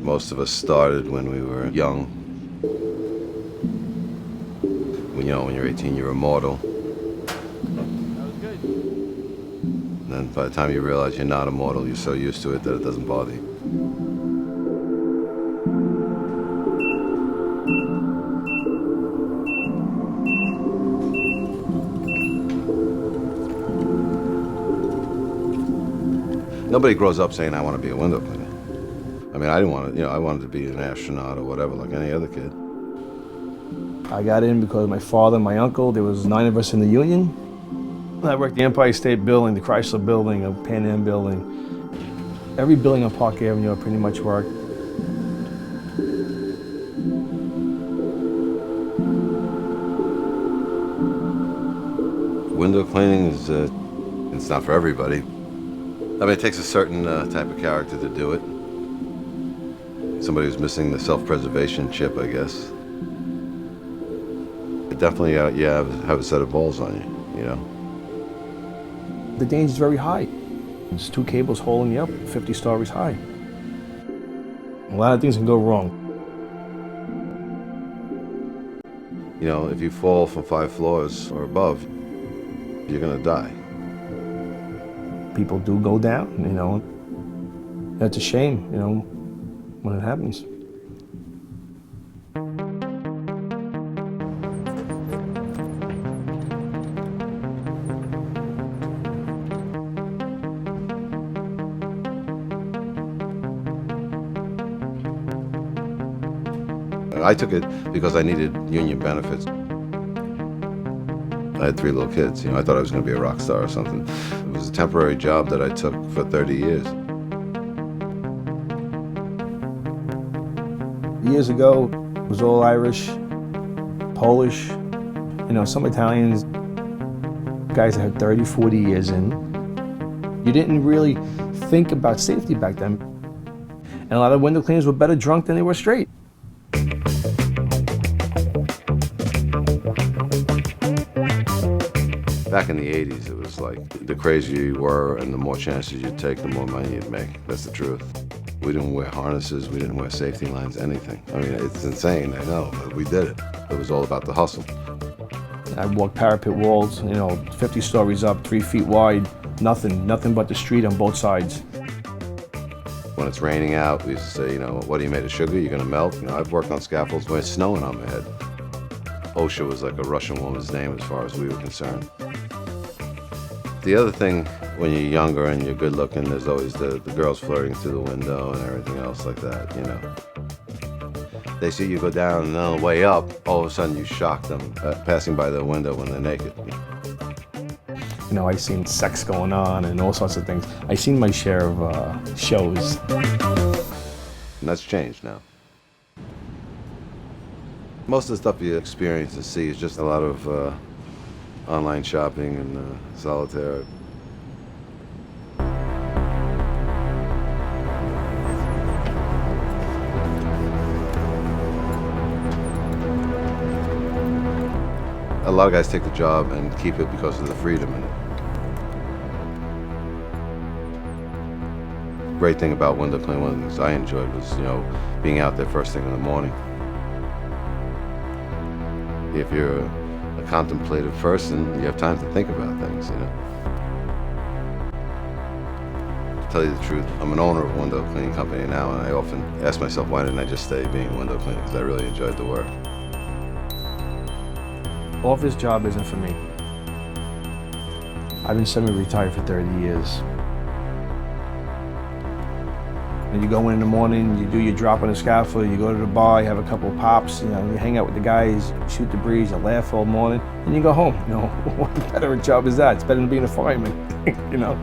Most of us started when we were young. When you're 18, you're immortal. That was good. And then by the time you realize you're not immortal, you're so used to it that it doesn't bother you. Nobody grows up saying, I want to be a window cleaner. I mean, I didn't want to, I wanted to be an astronaut or whatever, like any other kid. I got in because my father and my uncle, there was 9 of us in the union. I worked the Empire State Building, the Chrysler Building, the Pan Am Building. Every building on Park Avenue I pretty much worked. Window cleaning is, it's not for everybody. I mean, it takes a certain type of character to do it. Somebody who's missing the self-preservation chip, I guess. But definitely, you have a set of balls on you, you know? The danger is very high. There's 2 cables holding you up 50 stories high. A lot of things can go wrong. You know, if you fall from 5 floors or above, you're gonna die. People do go down, you know. It's a shame, you know, when it happens. I took it because I needed union benefits. I had 3 little kids, you know, I thought I was gonna be a rock star or something. It was a temporary job that I took for 30 years. Years ago, it was all Irish, Polish, you know, some Italians, guys that had 30, 40 years in. You didn't really think about safety back then. And a lot of window cleaners were better drunk than they were straight. Back in the 80s, it was like, the crazier you were and the more chances you'd take, the more money you'd make. That's the truth. We didn't wear harnesses, we didn't wear safety lines, anything. I mean, it's insane, I know, but we did it. It was all about the hustle. I walked parapet walls, you know, 50 stories up, 3 feet wide, nothing but the street on both sides. When it's raining out, we used to say, you know, what are you made of sugar? You're gonna melt? You know, I've worked on scaffolds when it's snowing on my head. OSHA was like a Russian woman's name as far as we were concerned. The other thing, when you're younger and you're good looking, there's always the girls flirting through the window and everything else like that, you know. They see you go down and on the way up, all of a sudden you shock them, passing by their window when they're naked. You know, I've seen sex going on and all sorts of things. I've seen my share of shows. And that's changed now. Most of the stuff you experience and see is just a lot of online shopping and solitaire. A lot of guys take the job and keep it because of the freedom in it. Great thing about window cleaning, one of the things I enjoyed was, you know, being out there first thing in the morning. If you're a contemplative person, you have time to think about things, you know. To tell you the truth, I'm an owner of a window cleaning company now, and I often ask myself, why didn't I just stay being a window cleaner? Because I really enjoyed the work. Office job isn't for me. I've been semi-retired for 30 years. And you go in the morning, you do your drop on the scaffold, you go to the bar, you have a couple of pops, you know, you hang out with the guys, you shoot the breeze, you laugh all morning, and you go home. You know, what better a job is that? It's better than being a fireman, you know.